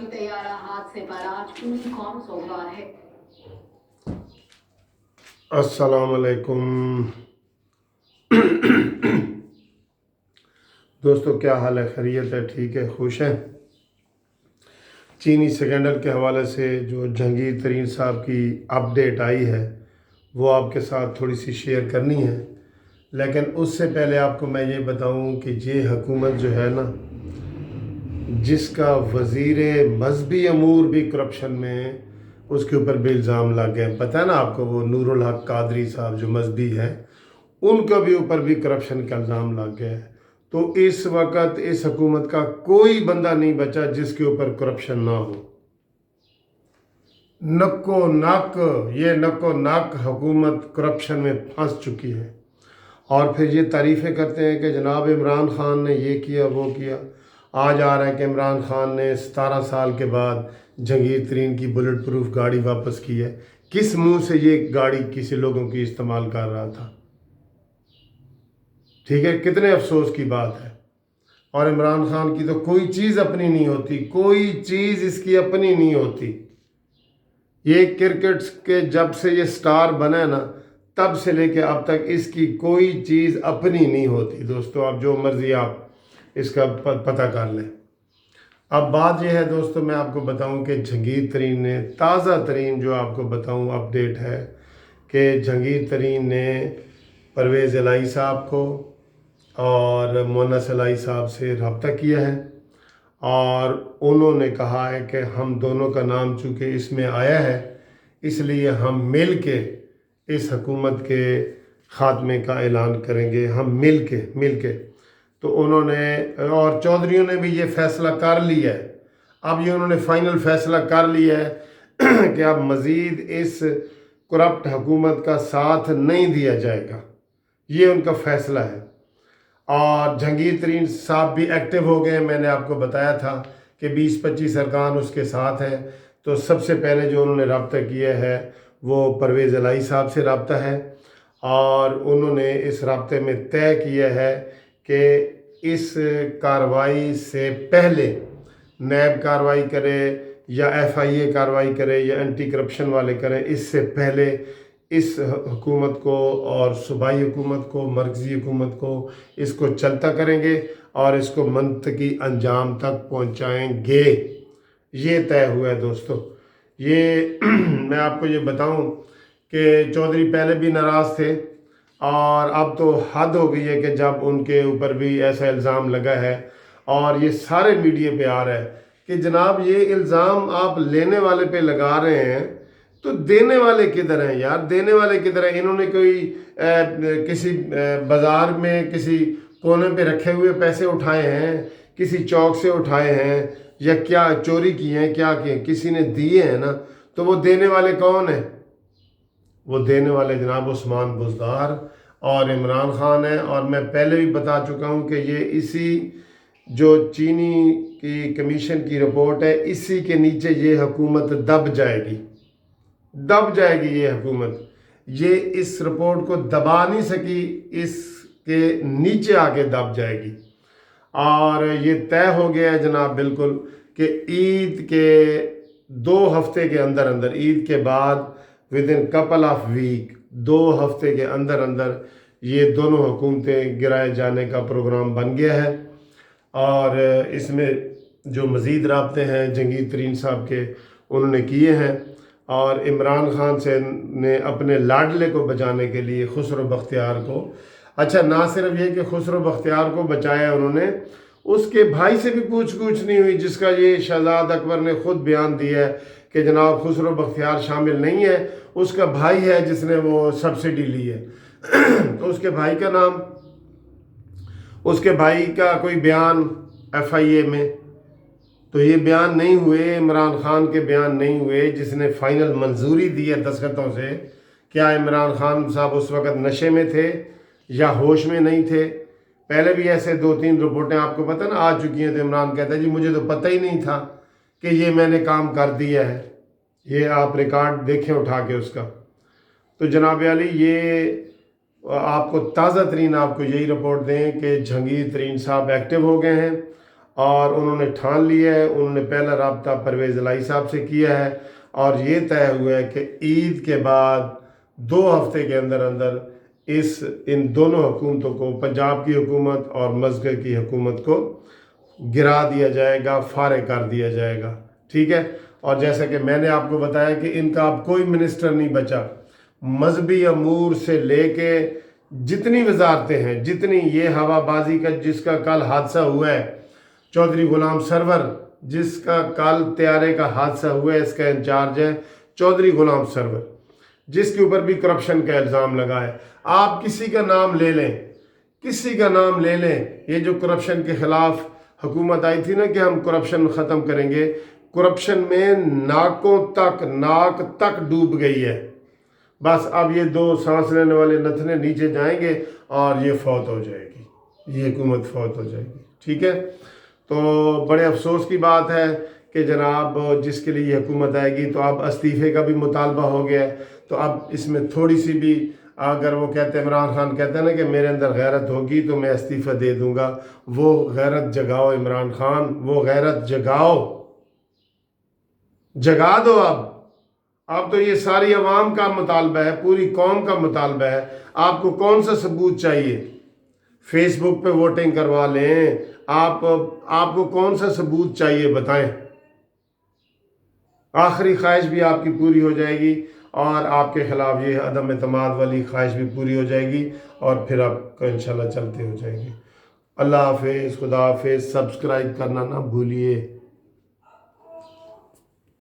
कराची तैयारा हादसे पर आज पूरी कौम सोगवार है। अस्सलाम वालेकुम दोस्तों, क्या हाल है? खैरियत है? ठीक है? खुश हैं? चीनी स्कैंडल के हवाले से जो जहांगीर तरीन साहब की अपडेट आई है वो आपके साथ थोड़ी सी शेयर करनी है। लेकिन उससे पहले आपको मैं ये बताऊं कि ये हुकूमत जो है ना, जिसका वज़ीर मजहबी अमूर भी करप्शन में, उसके ऊपर भी इल्ज़ाम लग गए। पता है ना आपको, वो नूरुल हक कादरी साहब जो मजहबी हैं, उनका भी ऊपर भी करप्शन का इल्ज़ाम लग गया है। तो इस वक्त इस हुकूमत का कोई बंदा नहीं बचा जिसके ऊपर करप्शन ना हो। नक्को नाक, ये नक्को नाक हुकूमत करप्शन में फंस चुकी है। और फिर ये तारीफ़ें करते हैं कि जनाब इमरान ख़ान ने ये किया वो किया। आज आ रहा है कि इमरान ख़ान ने 17 साल के बाद जहांगीर तरीन की बुलेट प्रूफ गाड़ी वापस की है। किस मुंह से ये गाड़ी किसी लोगों की इस्तेमाल कर रहा था? ठीक है, कितने अफसोस की बात है। और इमरान ख़ान की तो कोई चीज़ अपनी नहीं होती, कोई चीज़ इसकी अपनी नहीं होती। ये क्रिकेट के जब से ये स्टार बना है ना, तब से लेके अब तक इसकी कोई चीज़ अपनी नहीं होती। दोस्तों, आप जो मर्ज़ी आप इसका पता कर लें। अब बात यह है दोस्तों, मैं आपको बताऊं कि जहांगीर तरीन ने ताज़ा तरीन जो आपको बताऊं अपडेट है कि जहांगीर तरीन ने परवेज़ इलाही साहब को और मोनस इलाही साहब से रब्ता किया है और उन्होंने कहा है कि हम दोनों का नाम चूँकि इसमें आया है, इसलिए हम मिल के इस हुकूमत के ख़ात्मे का ऐलान करेंगे। हम मिल के तो उन्होंने, और चौधरीयों ने भी ये फ़ैसला कर लिया है। अब ये उन्होंने फ़ाइनल फ़ैसला कर लिया है कि अब मज़ीद इस करप्ट हुकूमत का साथ नहीं दिया जाएगा। ये उनका फ़ैसला है। और जहांगीर तरीन साहब भी एक्टिव हो गए। मैंने आपको बताया था कि 20-25 अरकान उसके साथ हैं। तो सबसे पहले जो उन्होंने रब्ता किया है वो परवेज़ इलाही साहब से रब्ता है और उन्होंने इस रब्ते में तय किया है कि इस कार्रवाई से पहले नैब कार्रवाई करे या FIA कार्रवाई करे या एंटी करप्शन वाले करें, इससे पहले इस हुकूमत को और सूबाई हुकूमत को, मरकज़ी हुकूमत को, इसको चलता करेंगे और इसको मंतकी अंजाम तक पहुंचाएंगे। ये तय हुआ है दोस्तों। ये मैं आपको ये बताऊं कि चौधरी पहले भी नाराज़ थे और अब तो हद हो गई है कि जब उनके ऊपर भी ऐसा इल्ज़ाम लगा है और ये सारे मीडिया पे आ रहा है कि जनाब ये इल्ज़ाम आप लेने वाले पे लगा रहे हैं, तो देने वाले किधर हैं यार? देने वाले किधर हैं? इन्होंने कोई किसी बाज़ार में किसी कोने पे रखे हुए पैसे उठाए हैं, किसी चौक से उठाए हैं या क्या चोरी किए हैं, क्या किए? किसी ने दिए हैं ना। तो वो देने वाले कौन है? वो देने वाले जनाब उस्मान बुज़दार और इमरान ख़ान है। और मैं पहले भी बता चुका हूँ कि ये इसी जो चीनी की कमीशन की रिपोर्ट है, इसी के नीचे ये हुकूमत दब जाएगी। ये हुकूमत, ये इस रिपोर्ट को दबा नहीं सकी, इसके नीचे आके दब जाएगी। और ये तय हो गया है जनाब बिल्कुल कि ईद के 2 हफ्ते के अंदर, ईद के बाद within couple of week, 2 हफ्ते के अंदर ये दोनों हुकूमतें गिराए जाने का प्रोग्राम बन गया है। और इसमें जो मज़ीद राब्ते हैं जहांगीर तरीन साहब के, उन्होंने किए हैं। और इमरान ख़ान से ने अपने लाडले को बचाने के लिए खुसरो बख्तियार को, अच्छा ना सिर्फ ये कि खुसरो बख्तियार को बचाया उन्होंने, उसके भाई से भी पूछ नहीं हुई, जिसका ये शहजाद अकबर ने ख़ुद बयान दिया है कि जनाब खुसरो बख्तियार शामिल नहीं है, उसका भाई है जिसने वो सब्सिडी ली है। तो उसके भाई का नाम, उसके भाई का कोई बयान FIA में, तो ये बयान नहीं हुए, इमरान ख़ान के बयान नहीं हुए जिसने फ़ाइनल मंजूरी दी है दस्तखतों से। क्या इमरान ख़ान साहब उस वक़्त नशे में थे या होश में नहीं थे? पहले भी ऐसे 2-3 रिपोर्टें आपको पता ना आ चुकी हैं। तो इमरान कहता है जी मुझे तो पता ही नहीं था कि ये मैंने काम कर दिया है। ये आप रिकॉर्ड देखें उठा के उसका। तो जनाब अली, ये आपको ताज़ा तरीन आपको यही रिपोर्ट दें कि जहांगीर तरीन साहब एक्टिव हो गए हैं اور انہوں نے ٹھان لیا ہے. انہوں نے پہلا رابطہ پرویز الہی صاحب سے کیا ہے اور یہ طے ہوا ہے کہ عید کے بعد 2 ہفتے کے اندر اندر ان دونوں حکومتوں کو، پنجاب کی حکومت اور مظفر کی حکومت کو گرا دیا جائے گا، فارغ کر دیا جائے گا. ٹھیک ہے. اور جیسا کہ میں نے آپ کو بتایا کہ ان کا اب کوئی منسٹر نہیں بچا. مذہبی امور سے لے کے جتنی وزارتیں ہیں، جتنی یہ ہوا بازی کا جس کا کل حادثہ ہوا ہے، چودھری غلام سرور جس کا کل طیارے کا حادثہ ہوا ہے، اس کا انچارج ہے چودھری غلام سرور، جس کے اوپر بھی کرپشن کا الزام لگا ہے. آپ کسی کا نام لے لیں، کسی کا نام لے لیں. یہ جو کرپشن کے خلاف حکومت آئی تھی نا کہ ہم کرپشن ختم کریں گے، کرپشن میں ناک تک ڈوب گئی ہے. بس اب یہ 2 سانس لینے والے نتنے نیچے جائیں گے اور یہ فوت ہو جائے گی، یہ حکومت فوت ہو جائے گی. ٹھیک ہے. تو بڑے افسوس کی بات ہے کہ جناب جس کے لیے یہ حکومت آئے گی تو اب استعفے کا بھی مطالبہ ہو گیا ہے. تو اب اس میں تھوڑی سی بھی اگر وہ کہتے ہیں، عمران خان کہتے ہیں نا کہ میرے اندر غیرت ہوگی تو میں استعفیٰ دے دوں گا، وہ غیرت جگاؤ عمران خان، وہ غیرت جگاؤ، جگا دو. اب تو یہ ساری عوام کا مطالبہ ہے، پوری قوم کا مطالبہ ہے. آپ کو کون سا ثبوت چاہیے؟ فیس بک پہ ووٹنگ کروا لیں. آپ کو کون سا ثبوت چاہیے بتائیں. آخری خواہش بھی آپ کی پوری ہو جائے گی اور آپ کے خلاف یہ عدم اعتماد والی خواہش بھی پوری ہو جائے گی اور پھر آپ کو انشاءاللہ چلتے ہو جائے گی. اللہ حافظ، خدا حافظ. سبسکرائب کرنا نہ بھولیے.